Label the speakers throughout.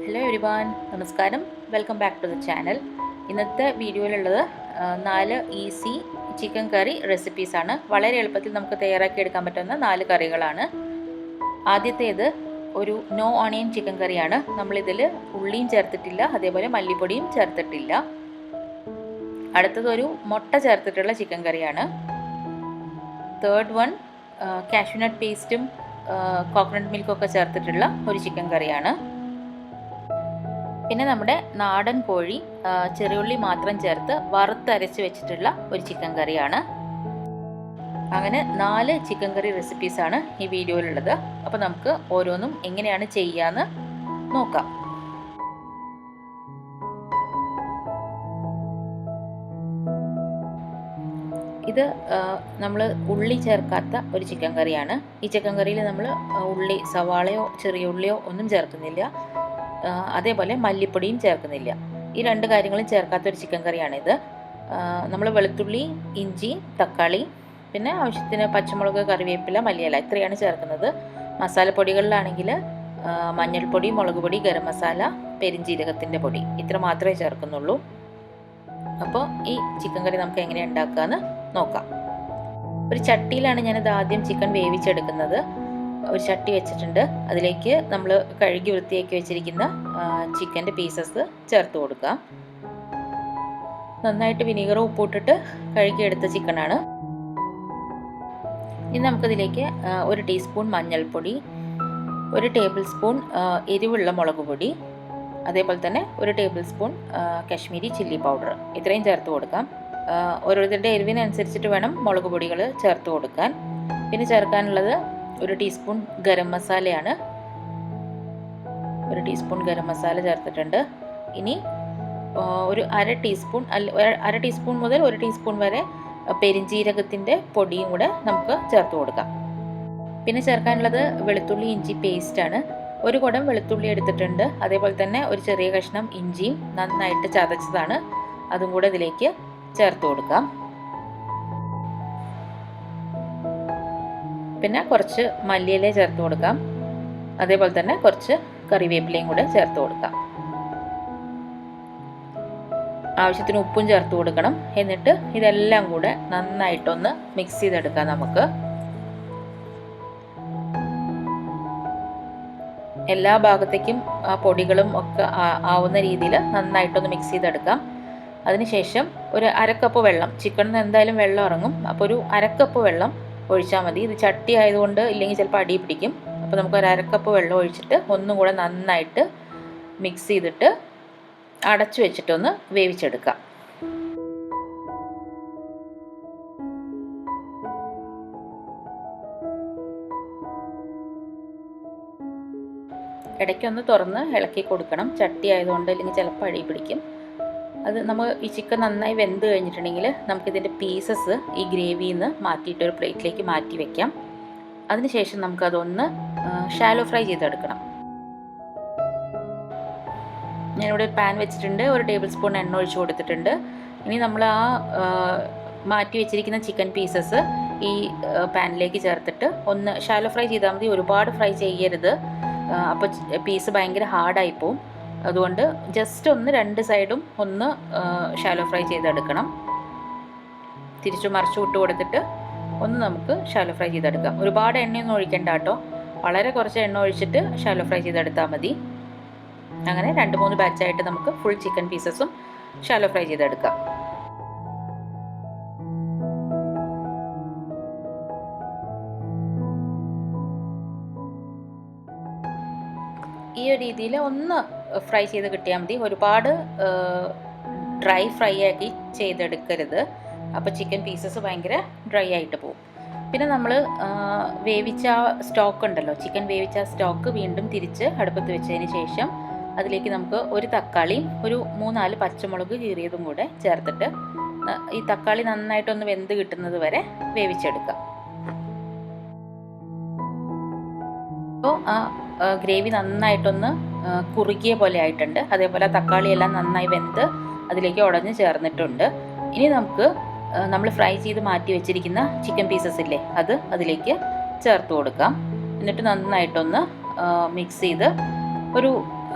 Speaker 1: Hello everyone, നമസ്കാരം. Welcome back to the channel. ഇന്നത്തെ വീഡിയോയിലുള്ളത് 4 ഈസി ചിക്കൻ കറി റെസിപ്പീസാണ്. വളരെ എളുപ്പത്തിൽ നമുക്ക് തയ്യാറാക്കി എടുക്കാൻ പറ്റുന്ന 4 കറികളാണ്. ആദ്യത്തേത് ഒരു നോ ഓണിയൻ ചിക്കൻ കറിയാണ്. നമ്മളിതിൽ ഉള്ളിയും ചേർത്തിട്ടില്ല, അതേപോലെ മല്ലിപ്പൊടിയും ചേർത്തിട്ടില്ല. അടുത്തതൊരു മുട്ട ചേർത്തിട്ടുള്ള ചിക്കൻ കറിയാണ്. തേർഡ് വൺ കാഷ്യൂനട്ട് പേസ്റ്റും കോക്കനട്ട് മിൽക്കൊക്കെ ചേർത്തിട്ടുള്ള ഒരു ചിക്കൻ കറിയാണ്. പിന്നെ നമ്മുടെ നാടൻ കോഴി ചെറിയുള്ളി മാത്രം ചേർത്ത് വറുത്തരച്ച് വെച്ചിട്ടുള്ള ഒരു ചിക്കൻ കറിയാണ്. അങ്ങനെ 4 ചിക്കൻ കറി റെസിപ്പീസാണ് ഈ വീഡിയോയിലുള്ളത്. അപ്പോൾ നമുക്ക് ഓരോന്നും എങ്ങനെയാണ് ചെയ്യാന്ന് നോക്കാം. ഇത് നമ്മൾ ഉള്ളി ചേർക്കാത്ത ഒരു ചിക്കൻ കറിയാണ്. ഈ ചിക്കൻ കറിയിൽ നമ്മൾ ഉള്ളി, സവാളയോ ചെറിയ ഉള്ളിയോ ഒന്നും ചേർക്കുന്നില്ല. അതേപോലെ മല്ലിപ്പൊടിയും ചേർക്കുന്നില്ല. ഈ 2 കാര്യങ്ങളും ചേർക്കാത്തൊരു ചിക്കൻ കറിയാണിത്. നമ്മൾ വെളുത്തുള്ളി, ഇഞ്ചി, തക്കാളി, പിന്നെ ആവശ്യത്തിന് പച്ചമുളക്, കറിവേപ്പില, മല്ലിയില ഇത്രയാണ് ചേർക്കുന്നത്. മസാലപ്പൊടികളിലാണെങ്കിൽ മഞ്ഞൾപ്പൊടി, മുളക് പൊടി, ഗരം മസാല, പെരിഞ്ജീരകത്തിൻ്റെ പൊടി ഇത്ര മാത്രമേ ചേർക്കുന്നുള്ളൂ. അപ്പോൾ ഈ ചിക്കൻ കറി നമുക്ക് എങ്ങനെയാണ് ഉണ്ടാക്കുകയെന്ന് നോക്കാം. ഒരു ചട്ടിയിലാണ് ഞാനിത് ആദ്യം ചിക്കൻ വേവിച്ചെടുക്കുന്നത്. ഒരു ചട്ടി വെച്ചിട്ടുണ്ട്. അതിലേക്ക് നമ്മൾ കഴുകി വൃത്തിയാക്കി വെച്ചിരിക്കുന്ന ചിക്കൻ്റെ പീസസ് ചേർത്ത് കൊടുക്കാം. നന്നായിട്ട് വിനീഗറും ഉപ്പും ഇട്ടിട്ട് കഴുകിയെടുത്ത ചിക്കനാണ്. ഇനി നമുക്കതിലേക്ക് 1 ടീസ്പൂൺ മഞ്ഞൾപ്പൊടി, 1 ടേബിൾ സ്പൂൺ എരിവുള്ള മുളക് പൊടി, അതേപോലെ തന്നെ 1 table spoon Kashmiri chilli powder ഇത്രയും ചേർത്ത് കൊടുക്കാം. ഓരോരുത്തരുടെ എരിവിനനുസരിച്ചിട്ട് വേണം മുളക് പൊടികൾ ചേർത്ത് കൊടുക്കാൻ. പിന്നെ ചേർക്കാനുള്ളത് 1 ടീസ്പൂൺ ഗരം മസാലയാണ്. 1 ടീസ്പൂൺ ഗരം മസാല ചേർത്തിട്ടുണ്ട്. ഇനി ഒരു അര ടീസ്പൂൺ മുതൽ 1 ടീസ്പൂൺ വരെ പെരിഞ്ജീരകത്തിൻ്റെ പൊടിയും കൂടെ നമുക്ക് ചേർത്ത് കൊടുക്കാം. പിന്നെ ചേർക്കാനുള്ളത് വെളുത്തുള്ളി ഇഞ്ചി പേസ്റ്റാണ്. 1 കുടം വെളുത്തുള്ളി എടുത്തിട്ടുണ്ട്. അതേപോലെ തന്നെ ഒരു ചെറിയ കഷ്ണം ഇഞ്ചിയും നന്നായിട്ട് ചതച്ചതാണ്, അതും കൂടെ ഇതിലേക്ക് ചേർത്ത് കൊടുക്കാം. പിന്നെ കുറച്ച് മല്ലിയില ചേർത്ത് കൊടുക്കാം. അതേപോലെ തന്നെ കുറച്ച് കറിവേപ്പിലയും കൂടെ ചേർത്ത് കൊടുക്കാം. ആവശ്യത്തിന് ഉപ്പും ചേർത്ത് കൊടുക്കണം. എന്നിട്ട് ഇതെല്ലാം കൂടെ നന്നായിട്ടൊന്ന് മിക്സ് ചെയ്തെടുക്കാം. നമുക്ക് എല്ലാ ഭാഗത്തേക്കും പൊടികളും ഒക്കെ ആവുന്ന രീതിയിൽ നന്നായിട്ടൊന്ന് മിക്സ് ചെയ്തെടുക്കാം. അതിനുശേഷം ഒരു അരക്കപ്പ് വെള്ളം, ചിക്കനിൽ നിന്ന് എന്തായാലും വെള്ളം ഇറങ്ങും, അപ്പോൾ ഒരു അരക്കപ്പ് വെള്ളം ഒഴിച്ചാൽ മതി. ഇത് ചട്ടി ആയതുകൊണ്ട് ഇല്ലെങ്കിൽ ചിലപ്പോൾ അടി പിടിക്കും. അപ്പോൾ നമുക്ക് ഒരു അരക്കപ്പ് വെള്ളം ഒഴിച്ചിട്ട് ഒന്നും കൂടെ നന്നായിട്ട് മിക്സ് ചെയ്തിട്ട് അടച്ചു വെച്ചിട്ടൊന്ന് വേവിച്ചെടുക്കാം. ഇടയ്ക്കൊന്ന് തുറന്ന് ഇളക്കി കൊടുക്കണം. ചട്ടി ആയതുകൊണ്ട് അല്ലെങ്കിൽ ചിലപ്പോൾ അടി പിടിക്കും. അത് നമ്മൾ ഈ ചിക്കൻ നന്നായി വെന്ത് കഴിഞ്ഞിട്ടുണ്ടെങ്കിൽ നമുക്കിതിൻ്റെ പീസസ് ഈ ഗ്രേവിയിൽ നിന്ന് മാറ്റിയിട്ട് ഒരു പ്ലേറ്റിലേക്ക് മാറ്റി വയ്ക്കാം. അതിനുശേഷം നമുക്കതൊന്ന് ഷാലോ ഫ്രൈ ചെയ്തെടുക്കണം. ഞാനിവിടെ ഒരു പാൻ വെച്ചിട്ടുണ്ട്. 1 ടേബിൾ സ്പൂൺ എണ്ണ ഒഴിച്ച് കൊടുത്തിട്ടുണ്ട്. ഇനി നമ്മൾ മാറ്റി വെച്ചിരിക്കുന്ന ചിക്കൻ പീസസ് ഈ പാനിലേക്ക് ചേർത്തിട്ട് ഒന്ന് ഷാലോ ഫ്രൈ ചെയ്താൽ മതി. ഒരുപാട് ഫ്രൈ ചെയ്യരുത്, അപ്പോൾ പീസ് ഭയങ്കര ഹാർഡായിപ്പോവും. അതുകൊണ്ട് ജസ്റ്റ് ഒന്ന് 2 സൈഡും ഒന്ന് ഷാലോ ഫ്രൈ ചെയ്തെടുക്കണം. തിരിച്ചു മറിച്ചു വിട്ട് കൊടുത്തിട്ട് ഒന്ന് നമുക്ക് ഷാലോ ഫ്രൈ ചെയ്തെടുക്കാം. ഒരുപാട് എണ്ണയൊന്നും ഒഴിക്കണ്ട കേട്ടോ, വളരെ കുറച്ച് എണ്ണ ഒഴിച്ചിട്ട് ഷാലോ ഫ്രൈ ചെയ്തെടുത്താൽ മതി. അങ്ങനെ 2-3 ബാച്ചായിട്ട് നമുക്ക് ഫുൾ ചിക്കൻ പീസസും ഷാലോ ഫ്രൈ ചെയ്തെടുക്കാം. ഈ ഒരു രീതിയിൽ ഒന്ന് ഫ്രൈ ചെയ്ത് കിട്ടിയാൽ മതി. ഒരുപാട് ഡ്രൈ ഫ്രൈ ആക്കി ചെയ്തെടുക്കരുത്, അപ്പോൾ ചിക്കൻ പീസസ് ഭയങ്കര ഡ്രൈ ആയിട്ട് പോകും. പിന്നെ നമ്മൾ വേവിച്ച സ്റ്റോക്ക് ഉണ്ടല്ലോ, ചിക്കൻ വേവിച്ച സ്റ്റോക്ക് വീണ്ടും തിരിച്ച് അടുപ്പത്ത് വെച്ചതിന് ശേഷം അതിലേക്ക് നമുക്ക് 1 തക്കാളിയും 3-4 പച്ചമുളക് കീറിയതും കൂടെ ചേർത്തിട്ട് ഈ തക്കാളി നന്നായിട്ടൊന്ന് വെന്ത് കിട്ടുന്നത് വരെ വേവിച്ചെടുക്കാം. അപ്പോൾ ഗ്രേവി നന്നായിട്ടൊന്ന് കുറുകിയ പോലെ ആയിട്ടുണ്ട്. അതേപോലെ തക്കാളിയെല്ലാം നന്നായി വെന്ത് അതിലേക്ക് ഉടഞ്ഞ് ചേർന്നിട്ടുണ്ട്. ഇനി നമുക്ക് നമ്മൾ ഫ്രൈ ചെയ്ത് മാറ്റി വെച്ചിരിക്കുന്ന ചിക്കൻ പീസസ് ഇല്ലേ, അത് അതിലേക്ക് ചേർത്ത് കൊടുക്കാം. എന്നിട്ട് നന്നായിട്ടൊന്ന് മിക്സ് ചെയ്ത് ഒരു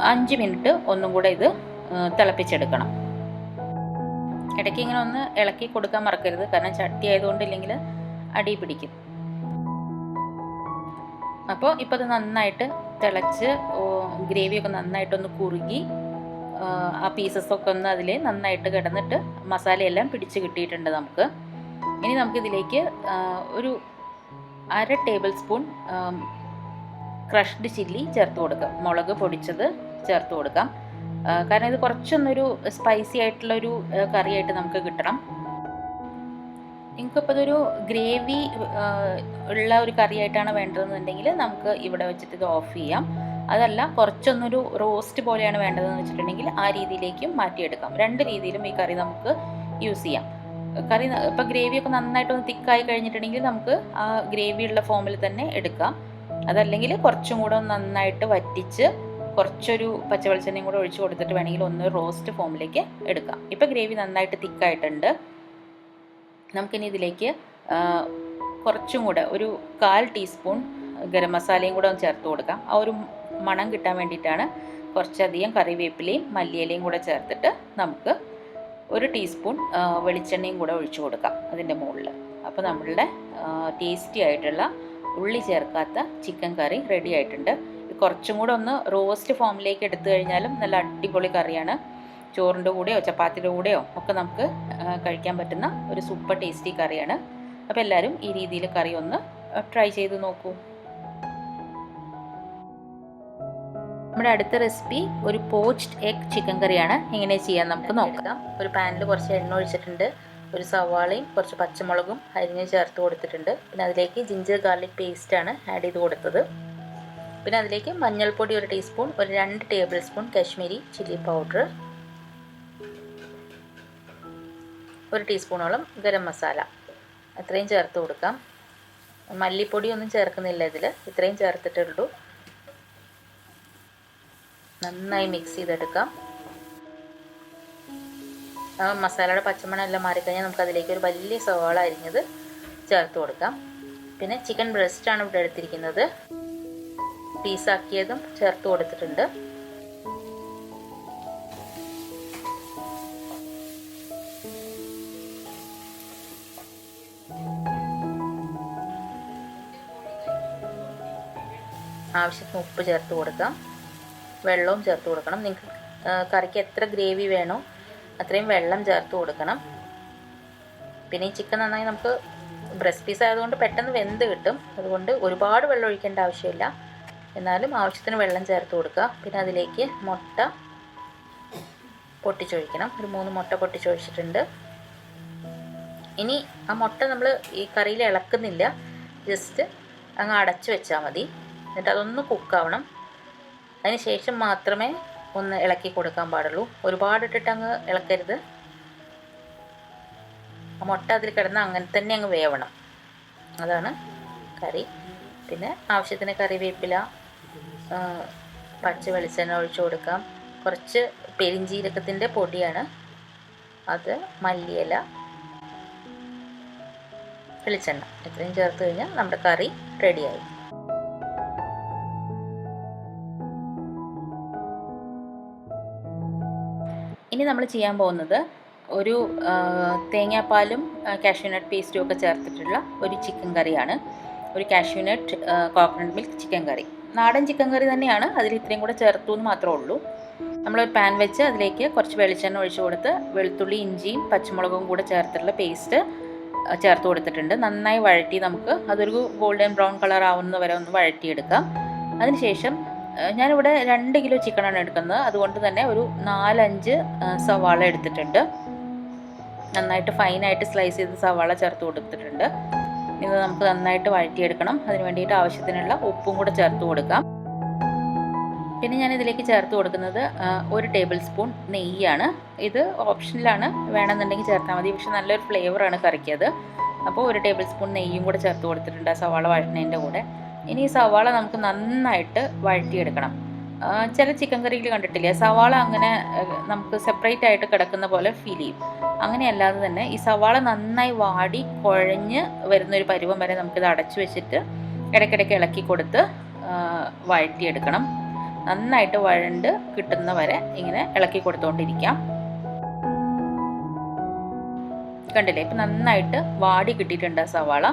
Speaker 1: 5 മിനിറ്റ് ഒന്നും കൂടെ ഇത് തിളപ്പിച്ചെടുക്കണം. ഇടയ്ക്ക് ഇങ്ങനെ ഒന്ന് ഇളക്കി കൊടുക്കാൻ മറക്കരുത്, കാരണം ചട്ടി ആയതുകൊണ്ട് ഇല്ലെങ്കിൽ അടി പിടിക്കും. അപ്പോൾ ഇപ്പോൾ അത് നന്നായിട്ട് തിളച്ച് ഗ്രേവിയൊക്കെ നന്നായിട്ടൊന്ന് കുറുകി ആ പീസസൊക്കെ ഒന്ന് അതിൽ നന്നായിട്ട് കിടന്നിട്ട് മസാലയെല്ലാം പിടിച്ച് കിട്ടിയിട്ടുണ്ട് നമുക്ക്. ഇനി നമുക്കിതിലേക്ക് ഒരു 1/2 ടേബിൾ സ്പൂൺ ക്രഷ്ഡ് ചില്ലി ചേർത്ത് കൊടുക്കാം, മുളക് പൊടിച്ചത് ചേർത്ത് കൊടുക്കാം. കാരണം ഇത് കുറച്ചൊന്നൊരു സ്പൈസി ആയിട്ടുള്ളൊരു കറിയായിട്ട് നമുക്ക് കിട്ടണം. നിങ്ങൾക്കിപ്പോൾ ഇതൊരു ഗ്രേവി ഉള്ള ഒരു കറിയായിട്ടാണ് വേണ്ടതെന്നുണ്ടെങ്കിൽ നമുക്ക് ഇവിടെ വെച്ചിട്ട് ഇത് ഓഫ് ചെയ്യാം. അതല്ല കുറച്ചൊന്നൊരു റോസ്റ്റ് പോലെയാണ് വേണ്ടതെന്ന് വെച്ചിട്ടുണ്ടെങ്കിൽ ആ രീതിയിലേക്കും മാറ്റിയെടുക്കാം. 2 രീതിയിലും ഈ കറി നമുക്ക് യൂസ് ചെയ്യാം. കറി ഇപ്പോൾ ഗ്രേവിയൊക്കെ നന്നായിട്ടൊന്ന് തിക്കായി കഴിഞ്ഞിട്ടുണ്ടെങ്കിൽ നമുക്ക് ആ ഗ്രേവിയുള്ള ഫോമിൽ തന്നെ എടുക്കാം. അതല്ലെങ്കിൽ കുറച്ചും കൂടെ നന്നായിട്ട് വറ്റിച്ച് കുറച്ചൊരു പച്ചവെളിച്ചെണ്ണയും കൂടെ ഒഴിച്ച് കൊടുത്തിട്ട് വേണമെങ്കിൽ ഒന്ന് റോസ്റ്റ് ഫോമിലേക്ക് എടുക്കാം. ഇപ്പോൾ ഗ്രേവി നന്നായിട്ട് തിക്കായിട്ടുണ്ട്. നമുക്കിനി ഇതിലേക്ക് കുറച്ചും കൂടെ ഒരു 1/4 ടീസ്പൂൺ ഗരം മസാലയും കൂടെ ഒന്ന് ചേർത്ത് കൊടുക്കാം. ആ ഒരു മണം കിട്ടാൻ വേണ്ടിയിട്ടാണ്. കുറച്ചധികം കറിവേപ്പിലയും മല്ലിയിലയും കൂടെ ചേർത്തിട്ട് നമുക്ക് 1 ടീസ്പൂൺ വെളിച്ചെണ്ണയും കൂടെ ഒഴിച്ചു കൊടുക്കാം അതിൻ്റെ മുകളിൽ. അപ്പോൾ നമ്മളുടെ ടേസ്റ്റി ആയിട്ടുള്ള ഉള്ളി ചേർക്കാത്ത ചിക്കൻ കറി റെഡി ആയിട്ടുണ്ട്. കുറച്ചും കൂടെ ഒന്ന് റോസ്റ്റ് ഫോമിലേക്ക് എടുത്തു കഴിഞ്ഞാലും നല്ല അടിപൊളി കറിയാണ്. ചോറിൻ്റെ കൂടെയോ ചപ്പാത്തിയുടെ കൂടെയോ ഒക്കെ നമുക്ക് കഴിക്കാൻ പറ്റുന്ന ഒരു സൂപ്പർ ടേസ്റ്റി കറിയാണ്. അപ്പോൾ എല്ലാവരും ഈ രീതിയിൽ കറി ഒന്ന് ട്രൈ ചെയ്ത് നോക്കൂ. നമ്മുടെ അടുത്ത റെസിപ്പി ഒരു പോച്ച്ഡ് എഗ് ചിക്കൻ കറിയാണ്. എങ്ങനെ ചെയ്യാൻ നമുക്ക് നോക്കാം. ഒരു പാനിൽ കുറച്ച് എണ്ണ ഒഴിച്ചിട്ടുണ്ട്. ഒരു സവാളയും കുറച്ച് പച്ചമുളകും അരിഞ്ഞ് ചേർത്ത് കൊടുത്തിട്ടുണ്ട്. പിന്നെ അതിലേക്ക് ജിഞ്ചർ ഗാർലിക് പേസ്റ്റാണ് ആഡ് ചെയ്ത് കൊടുത്തത്. പിന്നെ അതിലേക്ക് മഞ്ഞൾപ്പൊടി 1 ടീസ്പൂൺ, ഒരു 2 table spoon Kashmiri chilli powder, 1 ടീസ്പൂണോളം ഗരം മസാല, അത്രയും ചേർത്ത് കൊടുക്കാം. മല്ലിപ്പൊടി ഒന്നും ചേർക്കുന്നില്ല ഇതിൽ, ഇത്രയും ചേർത്തിട്ടുള്ളൂ. നന്നായി മിക്സ് ചെയ്തെടുക്കാം. മസാലയുടെ പച്ചമണം എല്ലാം മാറിക്കഴിഞ്ഞാൽ നമുക്ക് അതിലേക്ക് ഒരു വലിയ സവാള അരിഞ്ഞത് ചേർത്ത് കൊടുക്കാം. പിന്നെ ചിക്കൻ ബ്രസ്റ്റാണ് ഇവിടെ എടുത്തിരിക്കുന്നത്, പീസാക്കിയതും ചേർത്ത് കൊടുത്തിട്ടുണ്ട്. ആവശ്യത്തിന് ഉപ്പ് ചേർത്ത് കൊടുക്കാം. വെള്ളവും ചേർത്ത് കൊടുക്കണം. നിങ്ങൾക്ക് കറിക്ക് എത്ര ഗ്രേവി വേണോ അത്രയും വെള്ളം ചേർത്ത് കൊടുക്കണം. പിന്നെ ഈ ചിക്കൻ നന്നായി നമുക്ക് ബ്രസ്റ്റ് പീസ് ആയതുകൊണ്ട് പെട്ടെന്ന് വെന്ത് കിട്ടും. അതുകൊണ്ട് ഒരുപാട് വെള്ളം ഒഴിക്കേണ്ട ആവശ്യമില്ല, എന്നാലും ആവശ്യത്തിന് വെള്ളം ചേർത്ത് കൊടുക്കുക. പിന്നെ അതിലേക്ക് മുട്ട പൊട്ടിച്ചൊഴിക്കണം. ഒരു 3 മുട്ട പൊട്ടിച്ചൊഴിച്ചിട്ടുണ്ട്. ഇനി ആ മുട്ട നമ്മൾ ഈ കറിയിൽ ഇളക്കുന്നില്ല, ജസ്റ്റ് അങ്ങ് അടച്ചു വെച്ചാൽ മതി. എന്നിട്ട് അതൊന്ന് കുക്കാവണം. അതിന് ശേഷം മാത്രമേ ഒന്ന് ഇളക്കി കൊടുക്കാൻ പാടുള്ളൂ. ഒരുപാട് ഇട്ടിട്ട് അങ്ങ് ഇളക്കരുത്. ആ മുട്ട അതിൽ കിടന്ന് അങ്ങനെ തന്നെ അങ്ങ് വേവണം. അതാണ് കറി. പിന്നെ ആവശ്യത്തിന് കറിവേപ്പില, പച്ച വെളിച്ചെണ്ണ ഒഴിച്ചു കൊടുക്കാം. കുറച്ച് പെരിഞ്ജീരകത്തിൻ്റെ പൊടിയാണ് അത്, മല്ലിയില, വെളിച്ചെണ്ണ, ഇത്രയും ചേർത്ത് കഴിഞ്ഞാൽ നമ്മുടെ കറി റെഡിയായി. ഇനി നമ്മൾ ചെയ്യാൻ പോകുന്നത് ഒരു തേങ്ങാപ്പാലും കാഷ്യൂനട്ട് പേസ്റ്റും ഒക്കെ ചേർത്തിട്ടുള്ള ഒരു ചിക്കൻ കറിയാണ്. ഒരു കാഷ്യൂനട്ട് കോക്കനട്ട് മിൽക്ക് ചിക്കൻ കറി. നാടൻ ചിക്കൻ കറി തന്നെയാണ്, അതിൽ ഇത്രയും കൂടെ ചേർത്തു എന്ന് മാത്രമേ ഉള്ളൂ. നമ്മളൊരു പാൻ വെച്ച് അതിലേക്ക് കുറച്ച് വെളിച്ചെണ്ണ ഒഴിച്ച് കൊടുത്ത് വെളുത്തുള്ളി, ഇഞ്ചിയും പച്ചമുളകും കൂടെ ചേർത്തിട്ടുള്ള പേസ്റ്റ് ചേർത്ത് കൊടുത്തിട്ടുണ്ട്. നന്നായി വഴറ്റി നമുക്ക് അതൊരു ഗോൾഡൻ ബ്രൗൺ കളർ ആവുന്ന വരെ ഒന്ന് വഴറ്റിയെടുക്കാം. അതിനുശേഷം ഞാനിവിടെ 2 കിലോ ചിക്കനാണ് എടുക്കുന്നത്, അതുകൊണ്ട് തന്നെ ഒരു 4-5 സവാള എടുത്തിട്ടുണ്ട്. നന്നായിട്ട് ഫൈനായിട്ട് സ്ലൈസ് ചെയ്ത് സവാള ചേർത്ത് കൊടുത്തിട്ടുണ്ട്. ഇത് നമുക്ക് നന്നായിട്ട് വഴറ്റിയെടുക്കണം. അതിന് വേണ്ടിയിട്ട് ആവശ്യത്തിനുള്ള ഉപ്പും കൂടെ ചേർത്ത് കൊടുക്കാം. പിന്നെ ഞാനിതിലേക്ക് ചേർത്ത് കൊടുക്കുന്നത് 1 ടേബിൾ സ്പൂൺ നെയ്യാണ്. ഇത് ഓപ്ഷനിലാണ്, വേണമെന്നുണ്ടെങ്കിൽ ചേർത്താൽ മതി. പക്ഷെ നല്ലൊരു ഫ്ലേവറാണ് കറിക്കത്. അപ്പോൾ 1 ടേബിൾ സ്പൂൺ നെയ്യും കൂടെ ചേർത്ത് കൊടുത്തിട്ടുണ്ട് ആ സവാള വഴറ്റുന്നതിൻ്റെ കൂടെ. ഇനി ഈ സവാള നമുക്ക് നന്നായിട്ട് വഴറ്റിയെടുക്കണം. ചില ചിക്കൻ കറിയിൽ കണ്ടിട്ടില്ലേ, സവാള അങ്ങനെ നമുക്ക് സെപ്പറേറ്റ് ആയിട്ട് കിടക്കുന്ന പോലെ ഫീൽ ചെയ്യും. അങ്ങനെയല്ലാതെ തന്നെ ഈ സവാള നന്നായി വാടി കുഴഞ്ഞ് വരുന്നൊരു പരുവം വരെ നമുക്കിത് അടച്ചു വെച്ചിട്ട് ഇടയ്ക്കിടയ്ക്ക് ഇളക്കി കൊടുത്ത് വഴറ്റിയെടുക്കണം. നന്നായിട്ട് വഴണ്ട് കിട്ടുന്ന വരെ ഇങ്ങനെ ഇളക്കി കൊടുത്തുകൊണ്ടിരിക്കാം. കണ്ടില്ലേ, ഇപ്പം നന്നായിട്ട് വാടി കിട്ടിയിട്ടുണ്ട് സവാള.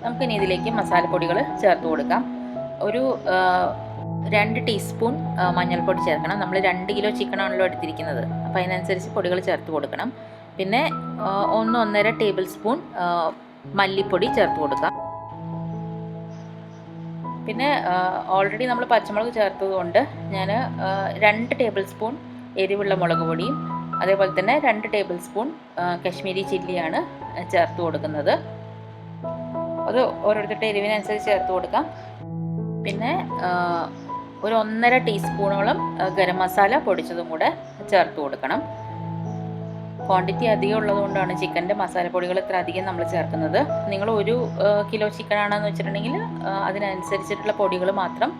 Speaker 1: നമുക്കിനി ഇതിലേക്ക് മസാലപ്പൊടികൾ ചേർത്ത് കൊടുക്കാം. ഒരു 2 ടീസ്പൂൺ മഞ്ഞൾപ്പൊടി ചേർക്കണം. നമ്മൾ 2 കിലോ ചിക്കനാണല്ലോ എടുത്തിരിക്കുന്നത്, അപ്പോൾ അതിനനുസരിച്ച് പൊടികൾ ചേർത്ത് കൊടുക്കണം. പിന്നെ 1-1.5 ടേബിൾ സ്പൂൺ മല്ലിപ്പൊടി ചേർത്ത് കൊടുക്കാം. പിന്നെ ഓൾറെഡി നമ്മൾ പച്ചമുളക് ചേർത്തതുകൊണ്ട് ഞാൻ 2 ടേബിൾ സ്പൂൺ എരിവുള്ള മുളക് പൊടിയും അതേപോലെ തന്നെ 2 ടേബിൾ സ്പൂൺ കശ്മീരി ചില്ലിയാണ് ചേർത്ത് കൊടുക്കുന്നത്. അത് ഓരോരുത്തരുടെ എരിവിനനുസരിച്ച് ചേർത്ത് കൊടുക്കാം. പിന്നെ ഒരു 1.5 ടീസ്പൂണോളം ഗരം മസാല പൊടിച്ചതും കൂടെ ചേർത്ത് കൊടുക്കണം. ക്വാണ്ടിറ്റി അധികം ഉള്ളതുകൊണ്ടാണ് ചിക്കൻ്റെ മസാലപ്പൊടികൾ ഇത്ര അധികം നമ്മൾ ചേർക്കുന്നത്. നിങ്ങൾ 1 കിലോ ചിക്കൻ ആണെന്ന് വെച്ചിട്ടുണ്ടെങ്കിൽ അതിനനുസരിച്ചിട്ടുള്ള പൊടികൾ മാത്രം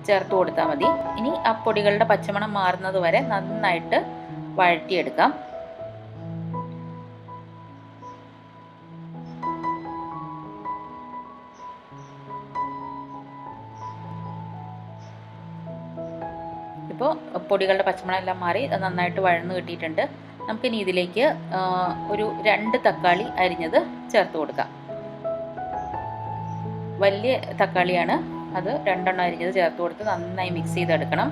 Speaker 1: ചേർത്ത് കൊടുത്താൽ മതി. ഇനി ആ പൊടികളുടെ പച്ചമണം മാറുന്നത് വരെ നന്നായിട്ട് വഴറ്റിയെടുക്കാം. ഇപ്പോൾ പൊടികളുടെ പച്ചമണം എല്ലാം മാറി നന്നായിട്ട് വഴന്ന് കിട്ടിയിട്ടുണ്ട്. നമുക്കിനി ഇതിലേക്ക് ഒരു 2 തക്കാളി അരിഞ്ഞത് ചേർത്ത് കൊടുക്കാം. വലിയ തക്കാളിയാണ്, അത് 2 എണ്ണം അരിഞ്ഞത് ചേർത്ത് കൊടുത്ത് നന്നായി മിക്സ് ചെയ്തെടുക്കണം.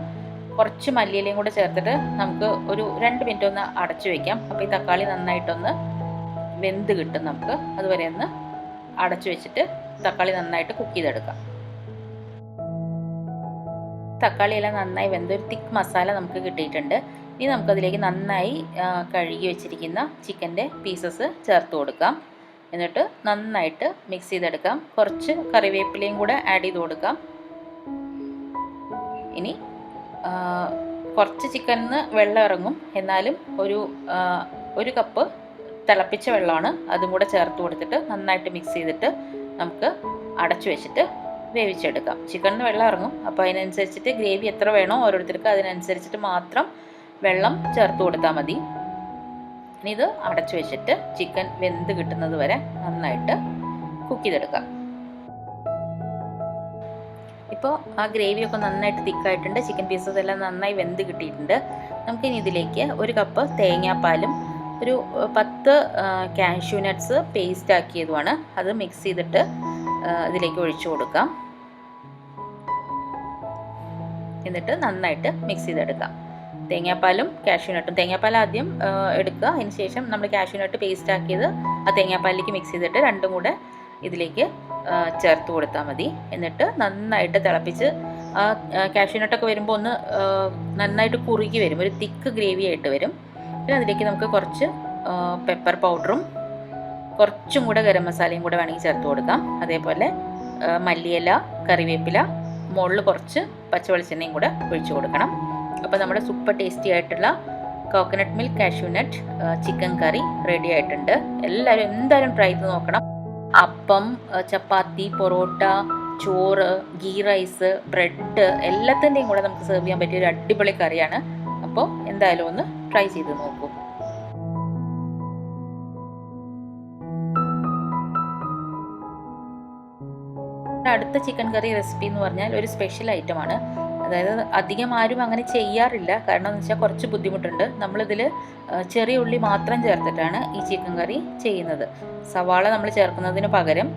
Speaker 1: കുറച്ച് മല്ലിയിലയും കൂടെ ചേർത്തിട്ട് നമുക്ക് ഒരു 2 മിനിറ്റ് ഒന്ന് അടച്ചു വയ്ക്കാം. അപ്പോൾ ഈ തക്കാളി നന്നായിട്ടൊന്ന് വെന്ത് കിട്ടും. നമുക്ക് അതുവരെ ഒന്ന് അടച്ചു വെച്ചിട്ട് തക്കാളി നന്നായിട്ട് കുക്ക് ചെയ്തെടുക്കാം. തക്കാളിയെല്ലാം നന്നായി വെന്തൊരു തിക്ക് മസാല നമുക്ക് കിട്ടിയിട്ടുണ്ട്. ഇനി നമുക്കതിലേക്ക് നന്നായി കഴുകി വെച്ചിരിക്കുന്ന ചിക്കൻ്റെ പീസസ് ചേർത്ത് കൊടുക്കാം. എന്നിട്ട് നന്നായിട്ട് മിക്സ് ചെയ്തെടുക്കാം. കുറച്ച് കറിവേപ്പിലയും കൂടെ ആഡ് ചെയ്ത് കൊടുക്കാം. ഇനി കുറച്ച് ചിക്കനിന്ന് വെള്ളം ഇറങ്ങും, എന്നാലും ഒരു കപ്പ് തിളപ്പിച്ച വെള്ളമാണ്, അതും കൂടെ ചേർത്ത് കൊടുത്തിട്ട് നന്നായിട്ട് മിക്സ് ചെയ്തിട്ട് നമുക്ക് അടച്ചു വെച്ചിട്ട് വേവിച്ചെടുക്കാം. ചിക്കനിന്ന് വെള്ളം ഇറങ്ങും, അപ്പോൾ അതിനനുസരിച്ചിട്ട് ഗ്രേവി എത്ര വേണോ ഓരോരുത്തർക്ക് അതിനനുസരിച്ചിട്ട് മാത്രം വെള്ളം ചേർത്ത് കൊടുത്താൽ മതി. ഇനി ഇത് അടച്ചു വെച്ചിട്ട് ചിക്കൻ വെന്ത് കിട്ടുന്നത് വരെ നന്നായിട്ട് കുക്ക് ചെയ്തെടുക്കാം. ഇപ്പോൾ ആ ഗ്രേവിയൊക്കെ നന്നായിട്ട് തിക്കായിട്ടുണ്ട്. ചിക്കൻ പീസസ് എല്ലാം നന്നായി വെന്ത് കിട്ടിയിട്ടുണ്ട്. നമുക്കിനി ഇതിലേക്ക് 1 കപ്പ് തേങ്ങാപ്പാലും ഒരു 10 കാഷ്യൂ നട്ട്സ് പേസ്റ്റ് ആക്കിയതുമാണ്, അത് മിക്സ് ചെയ്തിട്ട് ഇതിലേക്ക് ഒഴിച്ചു കൊടുക്കാം. എന്നിട്ട് നന്നായിട്ട് മിക്സ് ചെയ്തെടുക്കാം. തേങ്ങാപ്പാലും കാഷ്യൂ നട്ടും, തേങ്ങാപ്പാൽ ആദ്യം എടുക്കുക, അതിന് ശേഷം നമ്മൾ കാഷ്യൂ നട്ട് പേസ്റ്റ് ആക്കിയത് ആ തേങ്ങാപ്പാലിലേക്ക് മിക്സ് ചെയ്തിട്ട് രണ്ടും കൂടെ ഇതിലേക്ക് ചേർത്ത് കൊടുത്താൽ മതി. എന്നിട്ട് നന്നായിട്ട് തിളപ്പിച്ച് ആ കാഷ്യൂ നട്ടൊക്കെ വരുമ്പോൾ ഒന്ന് നന്നായിട്ട് കുറുകി വരും, ഒരു തിക്ക് ഗ്രേവി ആയിട്ട് വരും. പിന്നെ അതിലേക്ക് നമുക്ക് കുറച്ച് പെപ്പർ പൗഡറും കുറച്ചും കൂടെ ഗരം മസാലയും കൂടെ വേണമെങ്കിൽ ചേർത്ത് കൊടുക്കാം. അതേപോലെ മല്ലിയില, കറിവേപ്പില, മുകളിൽ കുറച്ച് പച്ചവെളിച്ചെണ്ണയും കൂടെ ഒഴിച്ചു കൊടുക്കണം. അപ്പോൾ നമ്മുടെ സൂപ്പർ ടേസ്റ്റി ആയിട്ടുള്ള coconut milk cashew nut chicken curry ready ആയിട്ടുണ്ട്. എല്ലാവരും എന്തായാലും ട്രൈ ചെയ്ത് നോക്കണം. അപ്പം, ചപ്പാത്തി, പൊറോട്ട, ചോറ്, ഗീ റൈസ്, ബ്രെഡ് എല്ലാത്തിൻ്റെയും കൂടെ നമുക്ക് സെർവ് ചെയ്യാൻ പറ്റിയ ഒരു അടിപൊളി കറിയാണ്. അപ്പോൾ എന്തായാലും ഒന്ന് ട്രൈ ചെയ്ത് നോക്കൂ. അടുത്ത ചിക്കൻ കറി റെസിപ്പി എന്ന് പറഞ്ഞാൽ ഒരു സ്പെഷ്യൽ ഐറ്റമാണ്. അതായത് അധികം ആരും അങ്ങനെ ചെയ്യാറില്ല, കാരണം എന്ന് വെച്ചാൽ കുറച്ച് ബുദ്ധിമുട്ടുണ്ട്. നമ്മളിതിൽ ചെറിയ ഉള്ളി മാത്രം ചേർത്തിട്ടാണ് ഈ ചിക്കൻ കറി ചെയ്യുന്നത്. സവാള നമ്മൾ ചേർക്കുന്നതിന് പകരം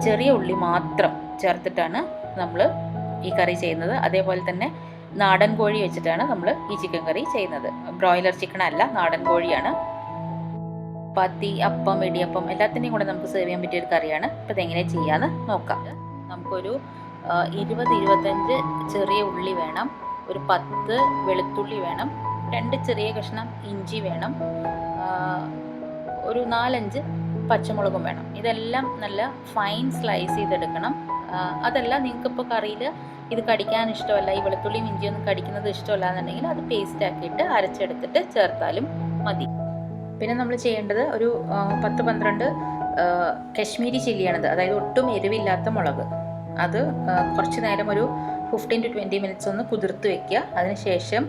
Speaker 1: ചെറിയ ഉള്ളി മാത്രം ചേർത്തിട്ടാണ് നമ്മൾ ഈ കറി ചെയ്യുന്നത്. അതേപോലെ തന്നെ നാടൻ കോഴി വെച്ചിട്ടാണ് നമ്മൾ ഈ ചിക്കൻ കറി ചെയ്യുന്നത്. ബ്രോയിലർ ചിക്കൻ അല്ല, നാടൻ കോഴിയാണ്. ചപ്പാത്തി, അപ്പം, ഇടിയപ്പം എല്ലാത്തിൻ്റെയും കൂടെ നമുക്ക് സെർവ് ചെയ്യാൻ പറ്റിയൊരു കറിയാണ്. അപ്പോൾ ഇതെങ്ങനെ ചെയ്യാമെന്ന് നോക്കാം. നമുക്കൊരു 20-25 ചെറിയ ഉള്ളി വേണം, ഒരു 10 വെളുത്തുള്ളി വേണം, 2 ചെറിയ കഷ്ണം ഇഞ്ചി വേണം, ഒരു 4-5 പച്ചമുളകും വേണം. ഇതെല്ലാം നല്ല ഫൈൻ സ്ലൈസ് ചെയ്തെടുക്കണം. അതല്ല നിങ്ങൾക്കിപ്പോൾ കറിയിൽ ഇത് കടിക്കാൻ ഇഷ്ടമല്ല, ഈ വെളുത്തുള്ളിയും ഇഞ്ചിയൊന്നും കടിക്കുന്നത് ഇഷ്ടമല്ല എന്നുണ്ടെങ്കിൽ അത് പേസ്റ്റ് ആക്കിയിട്ട് അരച്ചെടുത്തിട്ട് ചേർത്താലും മതി. പിന്നെ നമ്മൾ ചെയ്യേണ്ടത് ഒരു 10-12 കശ്മീരി ചില്ലിയാണിത്, അതായത് ഒട്ടും എരിവില്ലാത്ത മുളക്. അത് കുറച്ച് നേരം ഒരു 15-20 മിനിറ്റ്സ് ഒന്ന് കുതിർത്ത് വെക്കുക. അതിനുശേഷം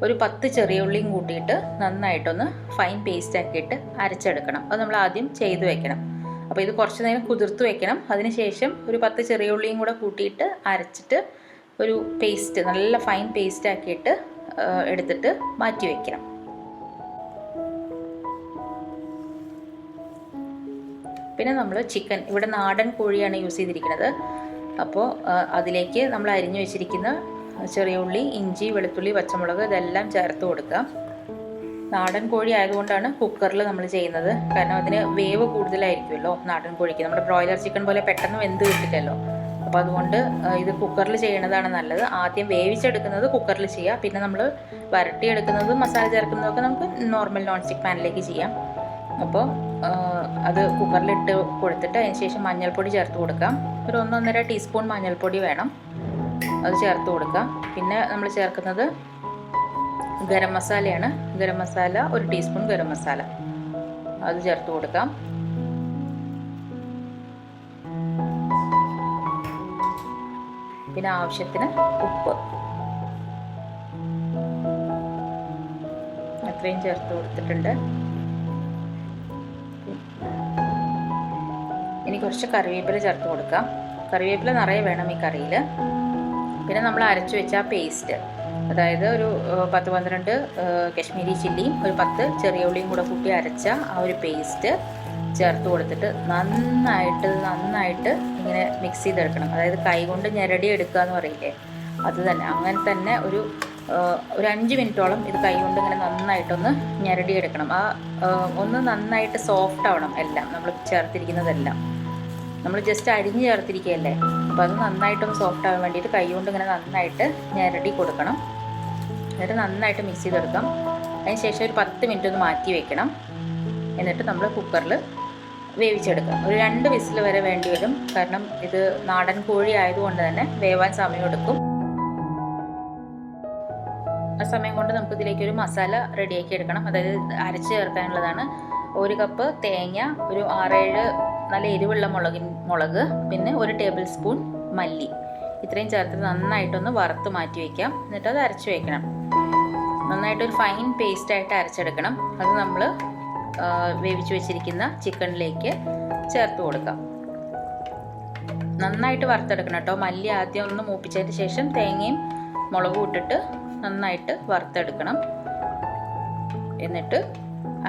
Speaker 1: ഒരു 10 ചെറിയ ഉള്ളിയും കൂട്ടിയിട്ട് നന്നായിട്ടൊന്ന് ഫൈൻ പേസ്റ്റ് ആക്കിയിട്ട് അരച്ചെടുക്കണം. അത് നമ്മൾ ആദ്യം ചെയ്ത് വെക്കണം. അപ്പോൾ ഇത് കുറച്ച് നേരം കുതിർത്ത് വെക്കണം. അതിനുശേഷം ഒരു 10 ചെറിയ ഉള്ളിയും കൂടെ കൂട്ടിയിട്ട് അരച്ചിട്ട് ഒരു പേസ്റ്റ്, നല്ല ഫൈൻ പേസ്റ്റ് ആക്കിയിട്ട് എടുത്തിട്ട് മാറ്റി വയ്ക്കണം. പിന്നെ നമ്മൾ ചിക്കൻ, ഇവിടെ നാടൻ കോഴിയാണ് യൂസ് ചെയ്തിരിക്കുന്നത്. അപ്പോൾ അതിലേക്ക് നമ്മൾ അരിഞ്ഞു വെച്ചിരിക്കുന്ന ചെറിയ ഉള്ളി, ഇഞ്ചി, വെളുത്തുള്ളി, പച്ചമുളക് ഇതെല്ലാം ചേർത്ത് കൊടുക്കാം. നാടൻ കോഴി ആയതുകൊണ്ടാണ് കുക്കറിൽ നമ്മൾ ചെയ്യുന്നത്. കാരണം അതിന് വേവ് കൂടുതലായിരിക്കുമല്ലോ നാടൻ കോഴിക്ക്. നമ്മുടെ ബ്രോയിലർ ചിക്കൻ പോലെ പെട്ടെന്ന് വെന്ത് കിട്ടില്ലല്ലോ. അപ്പോൾ അതുകൊണ്ട് ഇത് കുക്കറിൽ ചെയ്യണതാണ് നല്ലത്. ആദ്യം വേവിച്ചെടുക്കുന്നത് കുക്കറിൽ ചെയ്യുക. പിന്നെ നമ്മൾ വരട്ടിയെടുക്കുന്നതും മസാല ചേർക്കുന്നതൊക്കെ നമുക്ക് നോർമൽ നോൺ സ്റ്റിക്ക് പാനിലേക്ക് ചെയ്യാം. അപ്പോൾ അത് കുക്കറിലിട്ട് കൊടുത്തിട്ട് അതിന് ശേഷം മഞ്ഞൾപ്പൊടി ചേർത്ത് കൊടുക്കാം. ഒരു 1-1.5 ടീസ്പൂൺ മഞ്ഞൾപ്പൊടി വേണം, അത് ചേർത്ത് കൊടുക്കാം. പിന്നെ നമ്മൾ ചേർക്കുന്നത് ഗരം മസാലയാണ്. ഗരം മസാല 1 ടീസ്പൂൺ ഗരം മസാല അത് ചേർത്ത് കൊടുക്കാം. പിന്നെ ആവശ്യത്തിന് ഉപ്പ് അത്രയും ചേർത്ത് കൊടുത്തിട്ടുണ്ട്. ഇനി കുറച്ച് കറിവേപ്പില ചേർത്ത് കൊടുക്കാം. കറിവേപ്പില നിറയെ വേണം ഈ കറിയിൽ. പിന്നെ നമ്മൾ അരച്ചു വെച്ച ആ പേസ്റ്റ്, അതായത് ഒരു 10-12 കശ്മീരി ചില്ലിയും ഒരു 10 ചെറിയ ഉള്ളിയും കൂടെ കൂട്ടി അരച്ച ആ ഒരു പേസ്റ്റ് ചേർത്ത് കൊടുത്തിട്ട് നന്നായിട്ട് ഇങ്ങനെ മിക്സ് ചെയ്തെടുക്കണം. അതായത് കൈ കൊണ്ട് ഞെരടി എടുക്കുക എന്ന് പറയില്ലേ, അത് തന്നെ. അങ്ങനെ തന്നെ ഒരു 5 മിനിറ്റോളം ഇത് കൈ കൊണ്ട് ഇങ്ങനെ നന്നായിട്ടൊന്ന് ഞെരടി എടുക്കണം. ഒന്ന് നന്നായിട്ട് സോഫ്റ്റ് ആവണം എല്ലാം, നമ്മൾ ചേർത്തിരിക്കുന്നതെല്ലാം. നമ്മൾ ജസ്റ്റ് അരിഞ്ഞ് ചേർത്തിരിക്കുകയല്ലേ, അപ്പോൾ അത് നന്നായിട്ടൊന്ന് സോഫ്റ്റ് ആവാൻ വേണ്ടിയിട്ട് കൈ കൊണ്ട് ഇങ്ങനെ നന്നായിട്ട് ഞെരടി കൊടുക്കണം. എന്നിട്ട് നന്നായിട്ട് മിക്സ് ചെയ്തെടുക്കാം. അതിന് ശേഷം ഒരു 10 മിനിറ്റ് ഒന്ന് മാറ്റി വെക്കണം. എന്നിട്ട് നമ്മൾ കുക്കറിൽ വേവിച്ചെടുക്കാം. ഒരു 2 വിസിൽ വരെ വേണ്ടി വരും. കാരണം ഇത് നാടൻ കോഴി ആയതുകൊണ്ട് തന്നെ വേവാൻ സമയമെടുക്കും. ആ സമയം കൊണ്ട് നമുക്ക് ഇതിലേക്ക് ഒരു മസാല റെഡിയാക്കി എടുക്കണം. അതായത് അരച്ച് ചേർക്കാനുള്ളതാണ്. 1 കപ്പ് തേങ്ങ, ഒരു 6-7 നല്ല എരിവുള്ള മുളക്, പിന്നെ 1 ടേബിൾ സ്പൂൺ മല്ലി, ഇത്രയും ചേർത്ത് നന്നായിട്ടൊന്ന് വറുത്ത് മാറ്റി വയ്ക്കാം. എന്നിട്ട് അത് അരച്ച് വയ്ക്കണം. നന്നായിട്ടൊരു ഫൈൻ പേസ്റ്റായിട്ട് അരച്ചെടുക്കണം. അത് നമ്മൾ വേവിച്ച് വെച്ചിരിക്കുന്ന ചിക്കനിലേക്ക് ചേർത്ത് കൊടുക്കാം. നന്നായിട്ട് വറുത്തെടുക്കണം കേട്ടോ. മല്ലി ആദ്യം ഒന്ന് മൂപ്പിച്ചതിന് ശേഷം തേങ്ങയും മുളകും ഇട്ടിട്ട് നന്നായിട്ട് വറുത്തെടുക്കണം. എന്നിട്ട്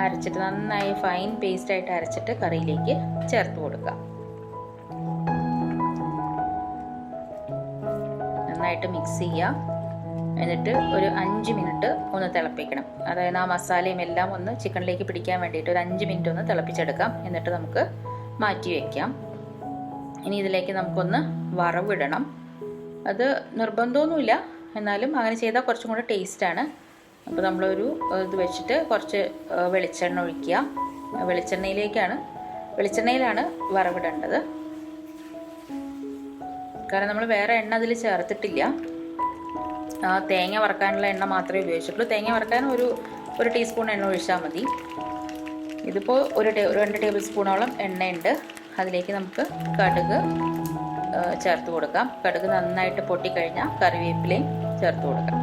Speaker 1: അരച്ചിട്ട് നന്നായി ഫൈൻ പേസ്റ്റായിട്ട് അരച്ചിട്ട് കറിയിലേക്ക് ചേർത്ത് കൊടുക്കാം. നന്നായിട്ട് മിക്സ് ചെയ്യാം. എന്നിട്ട് ഒരു 5 മിനിറ്റ് ഒന്ന് തിളപ്പിക്കണം. അതായത് ആ മസാലയും എല്ലാം ഒന്ന് ചിക്കനിലേക്ക് പിടിക്കാൻ വേണ്ടിയിട്ട് ഒരു 5 മിനിറ്റ് ഒന്ന് തിളപ്പിച്ചെടുക്കാം. എന്നിട്ട് നമുക്ക് മാറ്റി വയ്ക്കാം. ഇനി ഇതിലേക്ക് നമുക്കൊന്ന് വറവിടണം. അത് നിർബന്ധമൊന്നുമില്ല, എന്നാലും അങ്ങനെ ചെയ്താൽ കുറച്ചും കൂടെ ടേസ്റ്റാണ്. അപ്പോൾ നമ്മളൊരു ഇത് വെച്ചിട്ട് കുറച്ച് വെളിച്ചെണ്ണ ഒഴിക്കുക. വെളിച്ചെണ്ണയിലാണ് വറവിടേണ്ടത്. കാരണം നമ്മൾ വേറെ എണ്ണ അതിൽ ചേർത്തിട്ടില്ല. തേങ്ങ വറക്കാനുള്ള എണ്ണ മാത്രമേ ഉപയോഗിച്ചിട്ടുള്ളൂ. തേങ്ങ വറക്കാൻ ഒരു ടീസ്പൂൺ എണ്ണ ഒഴിച്ചാൽ മതി. ഇതിപ്പോൾ ഒരു 2 ടേബിൾ സ്പൂണോളം എണ്ണയുണ്ട്. അതിലേക്ക് നമുക്ക് കടുക് ചേർത്ത് കൊടുക്കാം. കടുക് നന്നായിട്ട് പൊട്ടിക്കഴിഞ്ഞാൽ കറിവേപ്പിലയും ചേർത്ത് കൊടുക്കാം.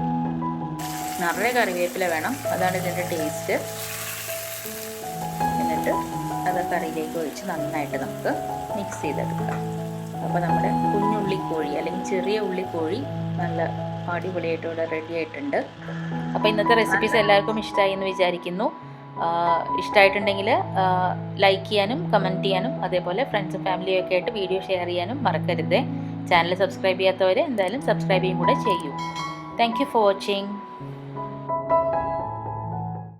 Speaker 1: നിറയെ കറിവേപ്പില വേണം, അതാണ് ഇതിൻ്റെ ടേസ്റ്റ്. എന്നിട്ട് അത് കറിയിലേക്ക് ഒഴിച്ച് നന്നായിട്ട് നമുക്ക് മിക്സ് ചെയ്തെടുക്കാം. അപ്പോൾ നമ്മുടെ കുഞ്ഞുള്ളിക്കോഴി അല്ലെങ്കിൽ ചെറിയ ഉള്ളിക്കോഴി നല്ല അടിപൊളിയായിട്ട് ഇവിടെ റെഡി ആയിട്ടുണ്ട്. അപ്പോൾ ഇന്നത്തെ റെസിപ്പീസ് എല്ലാവർക്കും ഇഷ്ടമായി എന്ന് വിചാരിക്കുന്നു. ഇഷ്ടമായിട്ടുണ്ടെങ്കിൽ ലൈക്ക് ചെയ്യാനും കമൻറ്റ് ചെയ്യാനും അതേപോലെ ഫ്രണ്ട്സും ഫാമിലിയൊക്കെ ആയിട്ട് വീഡിയോ ഷെയർ ചെയ്യാനും മറക്കരുത്. ചാനൽ സബ്സ്ക്രൈബ് ചെയ്യാത്തവർ എന്തായാലും സബ്സ്ക്രൈബ് ചെയ്യും കൂടെ ചെയ്യൂ. Thank you for watching.